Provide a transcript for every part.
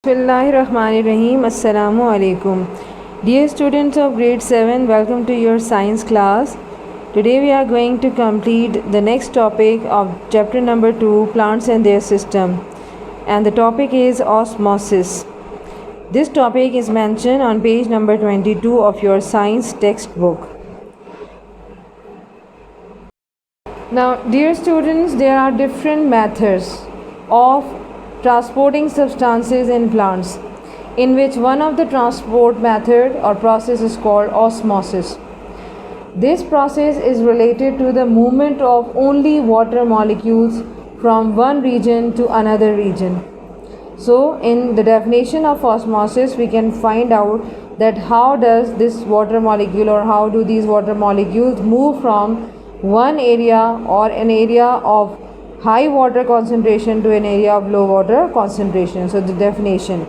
Bismillahirrahmanirrahim. Assalamu alaikum. Dear students of grade 7, welcome to your science class. Today we are going to complete the next topic of chapter number 2, plants and their system. And the topic is osmosis. This topic is mentioned on page number 22 of your science textbook. Now, dear students, there are different methods of transporting substances in plants, in which one of the transport method or process is called osmosis. This process is related to the movement of only water molecules from one region to another region. So in the definition of osmosis, we can find out that how does this water molecule or how do these water molecules move from one area or an area of high water concentration to an area of low water concentration. So the definition: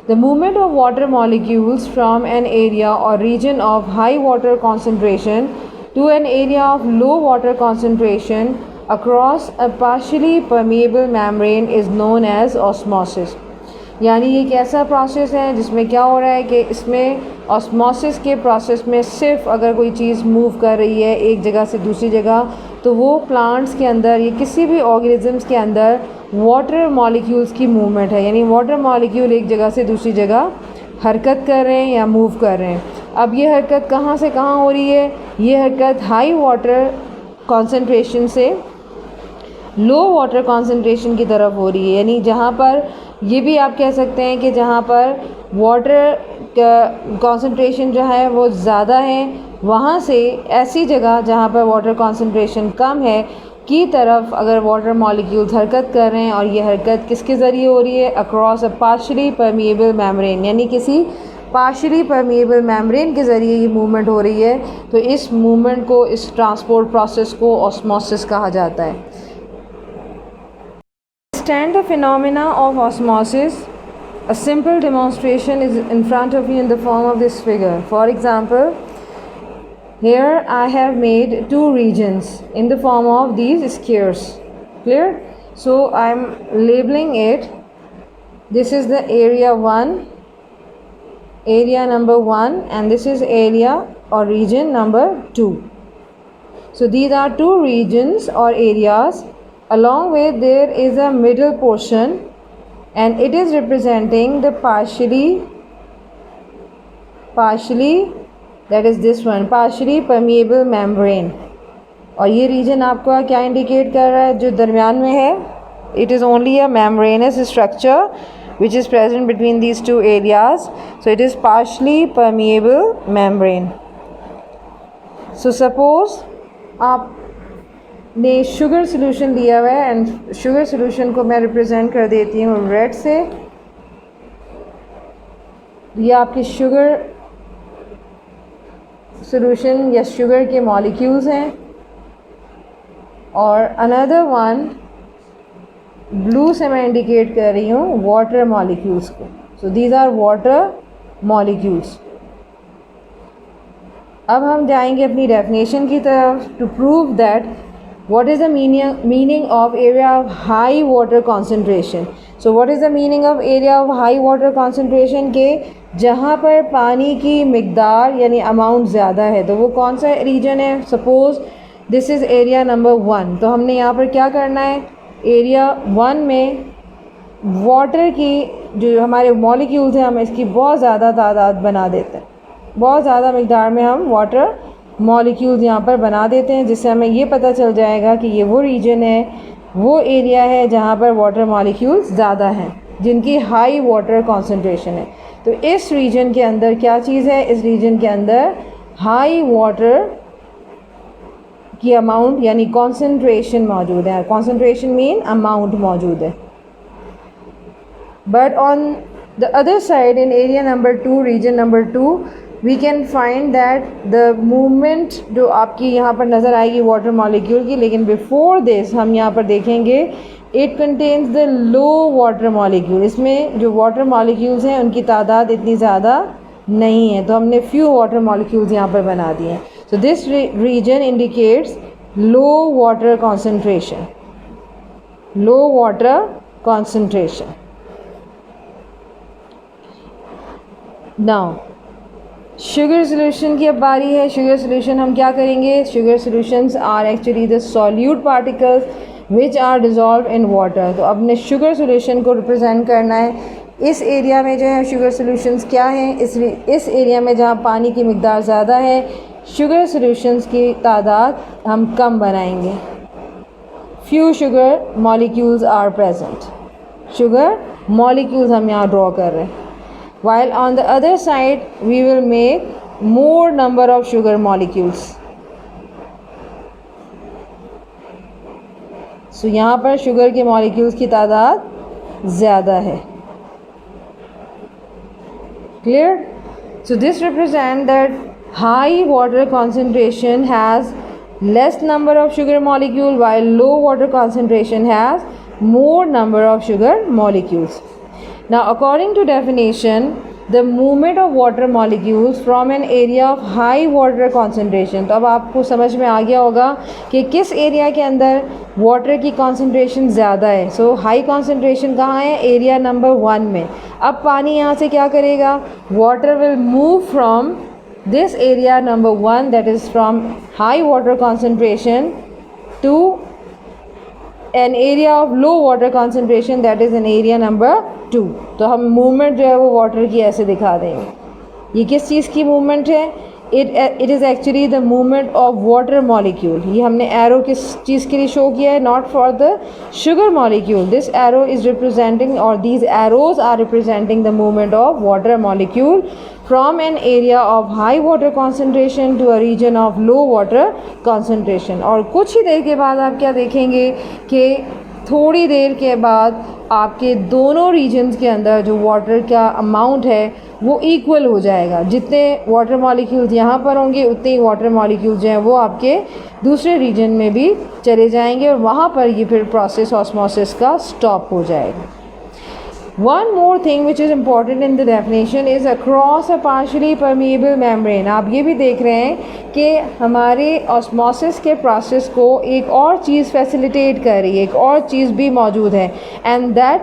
the movement of water molecules from an area or region of high water concentration to an area of low water concentration across a partially permeable membrane is known as osmosis. यानी ये एक ऐसा process है जिसमें क्या हो रहा है कि इसमें ऑस्मोसिस के प्रोसेस में सिर्फ अगर कोई चीज़ मूव कर रही है एक जगह से दूसरी जगह, तो वो प्लांट्स के अंदर या किसी भी ऑर्गेनिजम्स के अंदर वाटर मॉलिक्यूल्स की मूवमेंट है, यानी वाटर मॉलिक्यूल एक जगह से दूसरी जगह हरकत कर रहे हैं या मूव कर रहे हैं। अब ये हरकत कहाँ से कहाँ हो रही है? ये हरकत हाई वाटर कॉन्सेंट्रेशन से लो वाटर कॉन्सेंट्रेशन की तरफ हो रही है, यानी जहाँ पर ये भी आप कह सकते हैं कि जहाँ पर वाटर कॉन्सेंट्रेशन जो है वो ज़्यादा है, वहाँ से ऐसी जगह जहाँ पर वाटर कॉन्सेंट्रेशन कम है की तरफ अगर वाटर मॉलिक्यूल्स हरकत कर रहे हैं, और ये हरकत किसके ज़रिए हो रही है? Across a partially permeable membrane, यानी किसी पार्शियली परमिएबल मेम्ब्रेन के ज़रिए ये मूवमेंट हो रही है। तो इस मूवमेंट को, इस ट्रांसपोर्ट प्रोसेस को ऑस्मोसिस कहा जाता है। Understand the phenomena of osmosis. A simple demonstration is in front of you in the form of this figure. For example, here I have made two regions in the form of these squares. Clear? So I am labeling it. This is the area 1, area number 1, and this is area or region number 2. So these are two regions or areas. Along with there is a middle portion, and it is representing the partially, that is this one, partially permeable membrane. और ये region आपको क्या indicate कर रहा है? जो दरमियान में है, it is only a membranous structure which is present between these two areas. So it is partially permeable membrane. So suppose आप ने शुगर सोल्यूशन लिया हुआ है, एंड शुगर सोल्यूशन को मैं रिप्रेजेंट कर देती हूँ रेड से। ये आपके शुगर सोल्यूशन या शुगर के मॉलिक्यूल्स हैं, और अनदर वन ब्लू से मैं इंडिकेट कर रही हूँ वाटर मॉलिक्यूल्स को। So these are water molecules. अब हम जाएंगे अपनी डेफिनेशन की तरफ to prove that what is the meaning of area of high water concentration. So what is the meaning of area of high water concentration? के जहाँ पर पानी की मिकदार यानी अमाउंट ज़्यादा है, तो वो कौन सा रीजन है? Suppose this is area number 1। तो हमने यहाँ पर क्या करना है? एरिया 1 में वाटर की जो हमारे मॉलिक्यूल्स हैं, हम इसकी बहुत ज़्यादा तादाद बना देते हैं, बहुत ज़्यादा मिकदार में हम वाटर मॉलिक्यूल्स यहाँ पर बना देते हैं, जिससे हमें ये पता चल जाएगा कि ये वो रीजन है, वो एरिया है जहाँ पर वाटर मॉलिक्यूल्स ज़्यादा हैं, जिनकी हाई वाटर कॉन्सेंट्रेशन है। तो इस रीजन के अंदर क्या चीज़ है? इस रीजन के अंदर हाई वाटर की अमाउंट यानी कॉन्सेंट्रेशन मौजूद है। कॉन्सेंट्रेशन मीन अमाउंट मौजूद है। But on the other side in area number 2, region number 2, we can find that the movement जो आपकी यहाँ पर नज़र आएगी वाटर मॉलिक्यूल की, लेकिन बिफोर दिस हम यहाँ पर देखेंगे it contains the low water molecule. इसमें जो वाटर मॉलिक्यूल्स हैं उनकी तादाद इतनी ज़्यादा नहीं है, तो हमने फ्यू वाटर मॉलिक्यूल्स यहाँ पर बना दिए हैं। So this region indicates low water concentration, low water concentration. Now sugar solution की अब बारी है। शुगर सोल्यूशन हम क्या करेंगे? Sugar solutions are actually the solute particles which are dissolve in water. तो अब ने शुगर सोल्यूशन को रिप्रेजेंट करना है। इस एरिया में जो है शुगर सोल्यूशंस क्या हैं? इस एरिया में जहाँ पानी की मिकदार ज़्यादा है, शुगर सोल्यूशंस की तादाद हम कम बनाएंगे। Few sugar molecules are present. Sugar molecules हम यहाँ ड्रॉ कर रहे हैं। While on the other side we will make more number of sugar molecules. So यहाँ पर शुगर के मॉलिक्यूल्स की तादाद ज़्यादा है। Clear? So this represent that high water concentration has less number of sugar molecule while low water concentration has more number of sugar molecules. Now according to definition, the movement of water molecules from an area of high water concentration, तो अब आपको समझ में आ गया होगा कि किस area के अंदर वाटर की कॉन्सेंट्रेशन ज़्यादा है। सो हाई कॉन्सेंट्रेशन कहाँ है? एरिया नंबर 1 में। अब पानी यहाँ से क्या करेगा? Water will move from this area number 1 that is from high water concentration to an area of low water concentration that is an area number 2। तो हम मूवमेंट जो है वो वाटर की ऐसे दिखा देंगे। ये किस चीज़ की मूवमेंट है? It is actually the movement of water molecule. ये हमने एरो किस चीज़ के लिए शो किया है? Not for the sugar molecule. This arrow is representing और these arrows are representing the movement of water molecule from an area of high water concentration to a region of low water concentration। और कुछ ही देर के बाद आप क्या देखेंगे कि थोड़ी देर के बाद आपके दोनों रीजन्स के अंदर जो वाटर का अमाउंट है वो इक्वल हो जाएगा। जितने वाटर मॉलिक्यूल्स यहाँ पर होंगे उतने ही वाटर मॉलिक्यूल्स जो हैं वो आपके दूसरे रीजन में भी चले जाएंगे और वहाँ पर ये फिर प्रोसेस ऑस्मोसिस का स्टॉप हो जाएगा। One more thing which is important in the definition is across a partially permeable membrane। आप ये भी देख रहे हैं कि हमारे ऑस्मोसिस के प्रोसेस को एक और चीज़ फैसिलिटेट कर रही है, एक और चीज़ भी मौजूद है, and that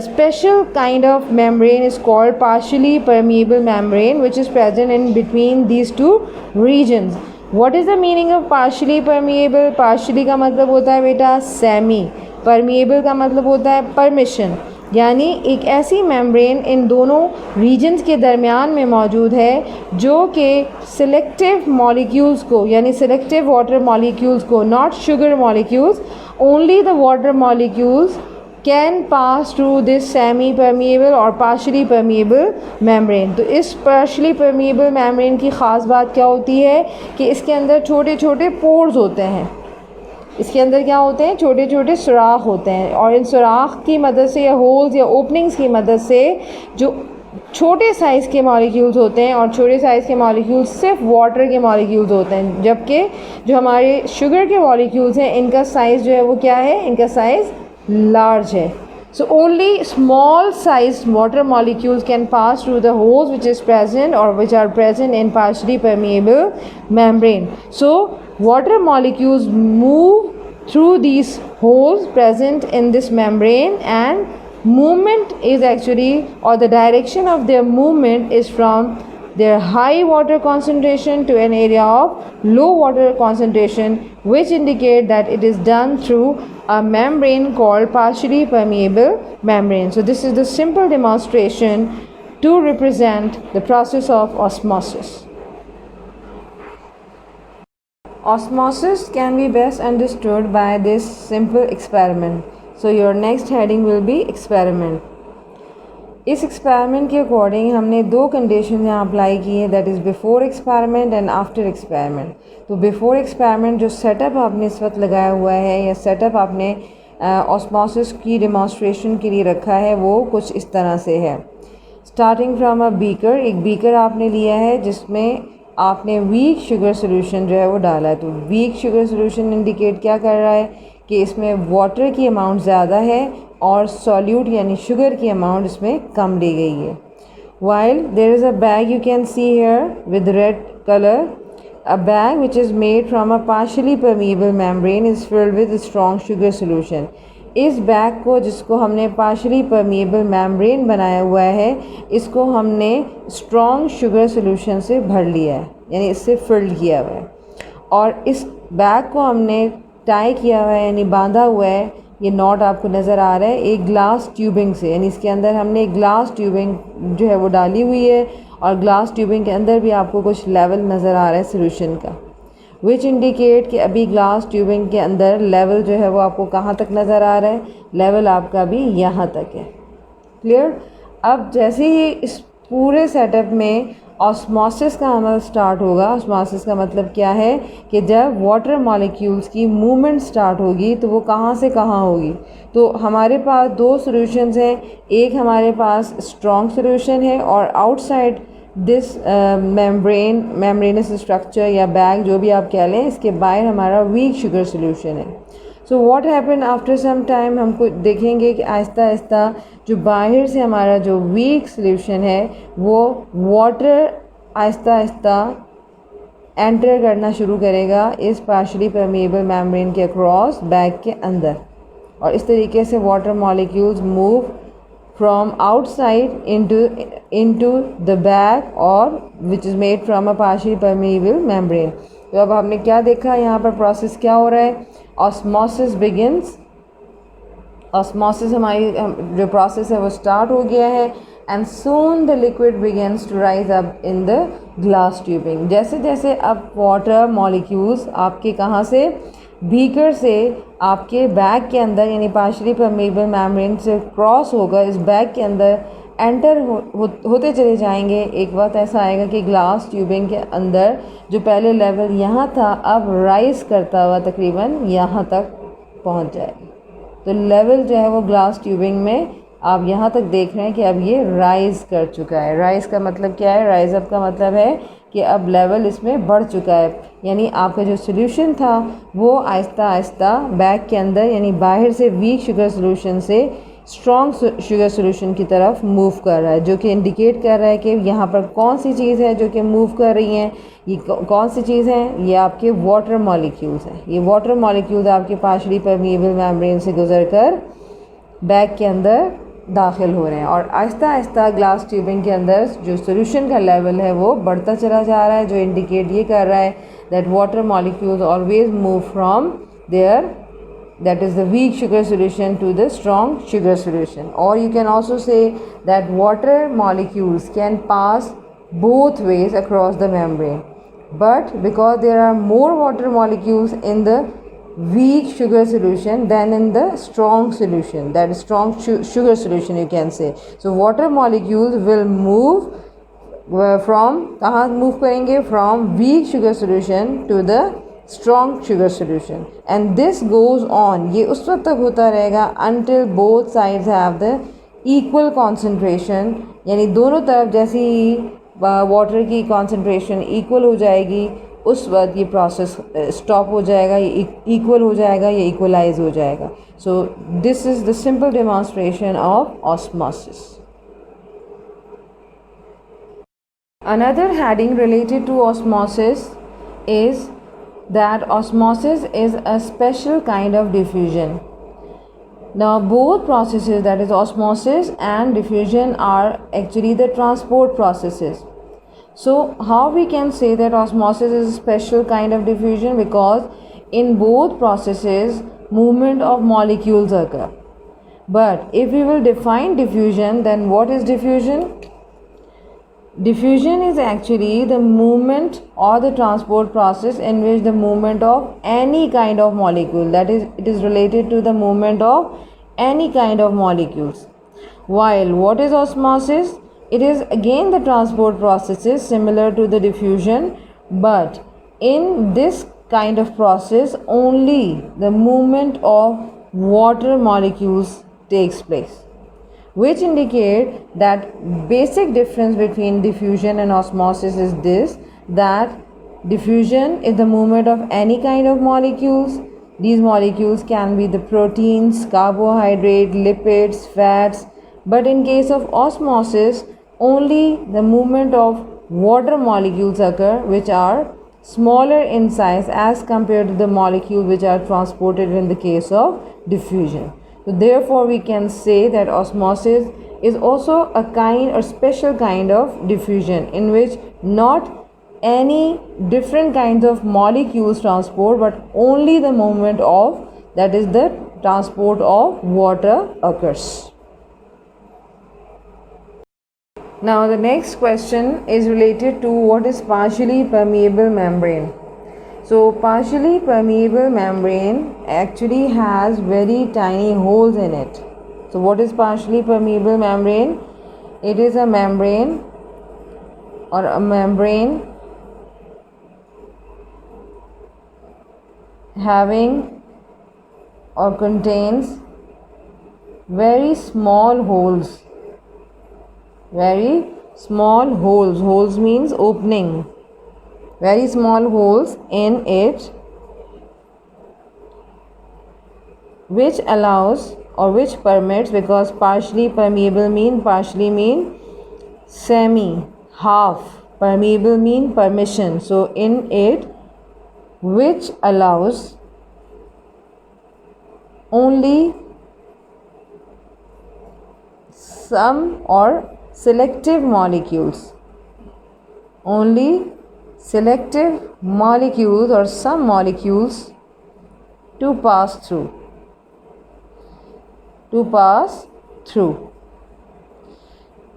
special kind of membrane is called partially permeable membrane which is present in between these two regions। What is the meaning of partially permeable? partially का मतलब होता है बेटा semi, permeable का मतलब होता है permission, यानी एक ऐसी मेम्ब्रेन इन दोनों रीजन्स के दरमियान में मौजूद है जो कि सिलेक्टिव मॉलिक्यूल्स को, यानी सिलेक्टिव वाटर मॉलिक्यूल्स को, not sugar molecules, only the water molecules can pass through this semi permeable और पार्शली परमिएबल मेम्ब्रेन। तो इस पार्शली परमिएबल मेम्ब्रेन की ख़ास बात क्या होती है कि इसके अंदर छोटे छोटे पोर्स होते हैं। इसके अंदर क्या होते हैं? छोटे छोटे सुराख होते हैं और इन सुराख की मदद से या होल्स या ओपनिंग्स की मदद से जो छोटे साइज़ के मॉलिक्यूल्स होते हैं, और छोटे साइज़ के मॉलिक्यूल्स सिर्फ वाटर के मॉलिक्यूल्स होते हैं, जबकि जो हमारे शुगर के मॉलिक्यूल्स हैं इनका साइज़ जो है वो क्या है? इनका साइज़ लार्ज है। So only small sized water molecules can pass through the holes which is present or which are present in partially permeable membrane. So water molecules move through these holes present in this membrane, and movement is actually, or the direction of their movement is from their high water concentration to an area of low water concentration, which indicate that it is done through a membrane called partially permeable membrane. So this is the simple demonstration to represent the process of osmosis. Osmosis can be best understood by this simple experiment. So your next heading will be experiment. इस experiment के according हमने दो condition यहाँ apply की है, that is before experiment and after experiment. तो before experiment जो setup आपने इस वक्त लगाया हुआ है या सेटअप आपने ऑस्मोसिस की डेमोन्स्ट्रेशन के लिए रखा है वो कुछ इस तरह से है। स्टार्टिंग फ्रॉम अ बीकर, एक बीकर आपने लिया है जिसमें आपने वीक शुगर सोल्यूशन जो है वो डाला है। तो वीक शुगर सोल्यूशन इंडिकेट क्या कर रहा है कि इसमें वाटर की अमाउंट ज़्यादा है और सॉल्यूट यानी शुगर की अमाउंट इसमें कम ली गई है। While there is a bag you can see here with red colour, a bag which is made from a partially permeable membrane is filled with a strong sugar solution। इस bag को, जिसको हमने partially permeable membrane बनाया हुआ है, इसको हमने strong sugar solution से भर लिया है, यानी इससे फिल्ड किया हुआ है। और इस बैग को हमने टाई किया हुआ है, यानी बांधा हुआ है, ये नॉट आपको नज़र आ रहा है, एक ग्लास ट्यूबिंग से, यानी इसके अंदर हमने एक ग्लास ट्यूबिंग जो है वो डाली हुई है, और ग्लास ट्यूबिंग के अंदर भी आपको कुछ लेवल नज़र आ रहा है सोल्यूशन का, विच इंडिकेट कि अभी ग्लास ट्यूबिंग के अंदर लेवल जो है वो आपको कहाँ तक नज़र आ रहा है, लेवल आपका अभी यहाँ तक है। क्लियर। अब जैसे ही इस पूरे सेटअप में ऑस्मोसिस का अमल स्टार्ट होगा, ऑस्मोसिस का मतलब क्या है कि जब वाटर मॉलिक्यूल्स की मूवमेंट स्टार्ट होगी तो वो कहाँ से कहाँ होगी। तो हमारे पास दो सॉल्यूशंस हैं, एक हमारे पास स्ट्रॉन्ग सॉल्यूशन है और आउटसाइड दिस मेम्ब्रेनस स्ट्रक्चर या बैग जो भी आप कह लें, इसके बाहर हमारा वीक शुगर सॉल्यूशन है। So what happen after some time, हमको देखेंगे कि आहिस्ता आहिस्ता जो बाहर से हमारा जो वीक सॉल्यूशन है वो वाटर आहिस्ता आहिस्ता एंटर करना शुरू करेगा इस पार्शली परमिएबल मेम्ब्रेन के अक्रॉस बैग के अंदर, और इस तरीके से water molecules move from outside into the bag or which is made from a partially permeable membrane। तो अब हमने क्या देखा, यहाँ पर प्रोसेस क्या हो रहा है, ऑस्मोसिस बिगिंस, ऑस्मोसिस हमारी जो प्रोसेस है वो स्टार्ट हो गया है, and soon the liquid begins to rise up in the glass tubing. जैसे जैसे अब वाटर मॉलिक्यूल्स आपके कहाँ से, बीकर से आपके बैग के अंदर, यानी पार्शली परमेबल मेम्ब्रेन से क्रॉस होकर इस बैग के अंदर एंटर होते चले जाएंगे। एक वक्त ऐसा आएगा कि ग्लास ट्यूबिंग के अंदर जो पहले लेवल यहाँ था अब राइज करता हुआ तकरीबन यहाँ तक पहुँच जाएगा। तो लेवल जो है वो ग्लास ट्यूबिंग में आप यहाँ तक देख रहे हैं कि अब ये राइज़ कर चुका है। राइज़ का मतलब क्या है, राइज अप का मतलब है कि अब लेवल इसमें बढ़ चुका है, यानी आपका जो सोल्यूशन था वो आहिस्ता आहिस्ता बैग के अंदर, यानी बाहर से वीक शुगर सोल्यूशन से स्ट्रॉन्ग शुगर सोल्यूशन की तरफ मूव कर रहा है, जो कि इंडिकेट कर रहा है कि यहाँ पर कौन सी चीज़ है जो कि मूव कर रही हैं। ये कौन सी चीज़ है, ये आपके वाटर मॉलिक्यूल्स हैं। ये वाटर मॉलिक्यूल्स आपके पार्शली परमिएबल मेम्ब्रेन से गुजरकर बैग के अंदर दाखिल हो रहे हैं, और आहिस्ता आहिस्ता ग्लास ट्यूबिंग के अंदर जो सोल्यूशन का लेवल है वो बढ़ता चला जा रहा है, जो इंडिकेट ये कर रहा है that water molecules always move from there, that is the weak sugar solution, to the strong sugar solution। Or you can also say that water molecules can pass both ways across the membrane, but because there are more water molecules in the weak sugar solution than in the strong solution, that is strong sugar solution you can say, so water molecules will move from, कहाँ move करेंगे, from weak sugar solution to the strong sugar solution, and this goes on, ये उस वक्त तक होता रहेगा until both sides have the equal concentration, यानी दोनों तरफ जैसे ही वाटर की concentration equal हो जाएगी उस वक्त ये प्रोसेस स्टॉप हो जाएगा, ये इक्वल हो जाएगा, ये इक्वलाइज हो जाएगा। So this is the simple demonstration of osmosis. Another heading related to osmosis is that osmosis is a special kind of diffusion. Now both processes, that is osmosis and diffusion, are actually the transport processes. So how we can say that osmosis is a special kind of diffusion? Because in both processes movement of molecules occur. But if we will define diffusion, then what is diffusion? Diffusion is actually the movement or the transport process in which the movement of any kind of molecule, that is, it is related to the movement of any kind of molecules. While what is osmosis? It is again the transport processes similar to the diffusion, but in this kind of process only the movement of water molecules takes place, which indicate that basic difference between diffusion and osmosis is this, that diffusion is the movement of any kind of molecules. These molecules can be the proteins, carbohydrate, lipids, fats, but in case of osmosis only the movement of water molecules occur, which are smaller in size as compared to the molecules which are transported in the case of diffusion. So therefore we can say that osmosis is also a kind or special kind of diffusion in which not any different kinds of molecules transport, but only the movement of, that is the transport of water occurs. Now the next question is related to what is partially permeable membrane. So partially permeable membrane actually has very tiny holes in it. So what is partially permeable membrane? It is a membrane having or contains very small holes. Very small holes. Holes means opening. Very small holes in it, which allows or which permits, because partially permeable mean semi, half, permeable mean permission. So in it, which allows only some or selective molecules, only selective molecules or some molecules to pass through.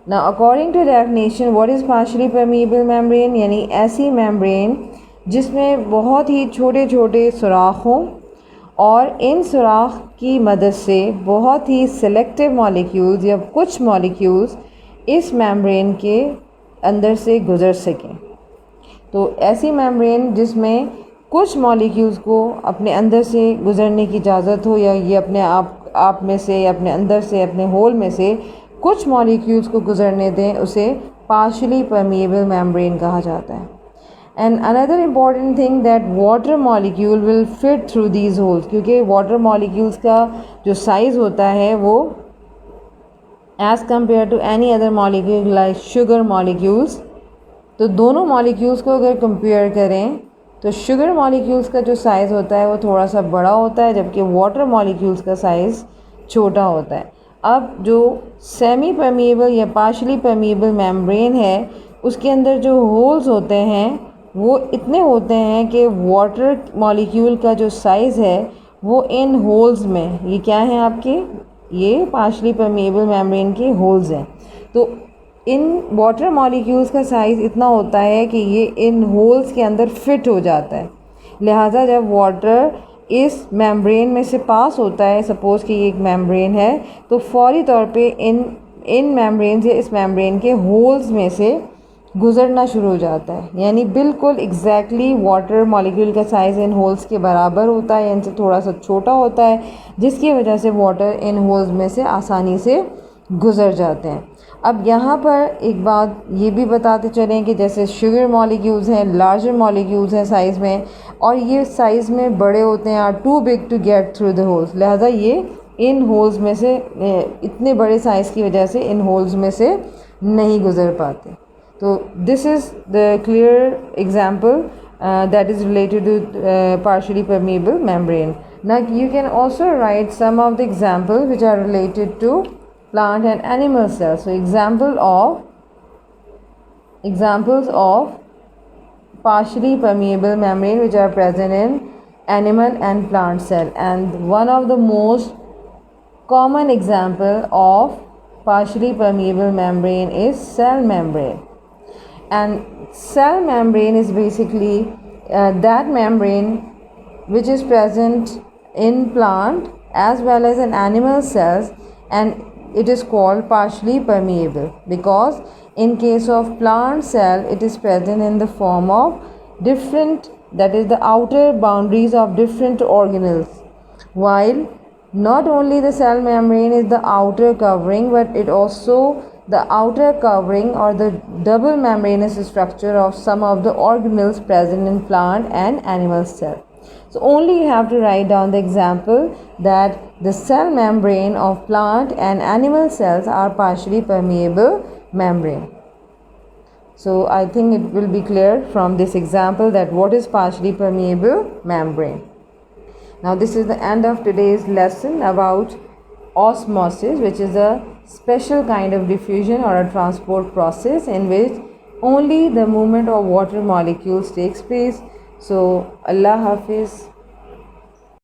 Now according to definition, what is partially permeable membrane? यानी ऐसी membrane जिसमें बहुत ही छोटे छोटे सुराख हों और इन सुराख की मदद से बहुत ही सेलेक्टिव मॉलिक्यूल्स या कुछ मॉलिक्यूल्स इस मेम्ब्रेन के अंदर से गुज़र सकें। तो ऐसी मेम्ब्रेन जिसमें कुछ मॉलिक्यूल्स को अपने अंदर से गुज़रने की इजाज़त हो, या ये अपने आप में से, अपने अंदर से, अपने होल में से कुछ मॉलिक्यूल्स को गुज़रने दें, उसे पार्शियली परमिएबल मेम्ब्रेन कहा जाता है। And another important thing that water molecule will fit through these holes, क्योंकि वाटर मॉलिक्यूल्स का जो साइज़ होता है वो as compare to any other molecule like sugar molecules, तो दोनों मॉलिक्यूल्स को अगर कंपेयर करें तो शुगर मॉलिक्यूल्स का जो साइज़ होता है वो थोड़ा सा बड़ा होता है, जबकि वाटर मॉलिक्यूल्स का साइज़ छोटा होता है। अब जो सेमी परमिएबल या पार्शियली परमिएबल मेम्ब्रेन है, उसके अंदर जो होल्स होते हैं वो इतने होते हैं कि वाटर मॉलिक्यूल का जो साइज़ है वो इन होल्स में, ये क्या हैं आपके, ये पार्शियली परमिएबल मेम्ब्रेन के होल्स हैं। तो इन वाटर मॉलिक्यूल्स का साइज़ इतना होता है कि ये इन होल्स के अंदर फिट हो जाता है। लिहाजा जब वाटर इस मेम्ब्रेन में से पास होता है, सपोज़ कि ये एक मेम्ब्रेन है, तो फौरी तौर पे इन मेम्ब्रेन या इस मेम्ब्रेन के होल्स में से गुज़रना शुरू हो जाता है। यानी बिल्कुल एग्जैक्टली वाटर मॉलिक्यूल का साइज़ इन होल्स के बराबर होता है, इनसे थोड़ा सा छोटा होता है, जिसकी वजह से वाटर इन होल्स में से आसानी से गुज़र जाते हैं। अब यहाँ पर एक बात ये भी बताते चलें कि जैसे शुगर मॉलिक्यूल्स हैं, लार्जर मॉलिक्यूल्स हैं साइज़ में, और ये साइज़ में बड़े होते हैं, are too big to get through the holes, लिहाजा ये इन होल्स में से, इतने बड़े साइज़ की वजह से इन होल्स में से नहीं गुज़र पाते। तो this is the clear example that is related to partially permeable membrane. Now you can also write some of the examples which are related to plant and animal cells. So examples of partially permeable membrane which are present in animal and plant cell, and one of the most common example of partially permeable membrane is cell membrane. And cell membrane is basically that membrane which is present in plant as well as in animal cells, and it is called partially permeable because in case of plant cell it is present in the form of different, that is the outer boundaries of different organelles, while not only the cell membrane is the outer covering, but it also the outer covering or the double membranous structure of some of the organelles present in plant and animal cell. So only you have to write down the example that the cell membrane of plant and animal cells are partially permeable membrane. So I think it will be clear from this example that what is partially permeable membrane. Now this is the end of today's lesson about osmosis, which is a special kind of diffusion or a transport process in which only the movement of water molecules takes place. So Allah Hafiz.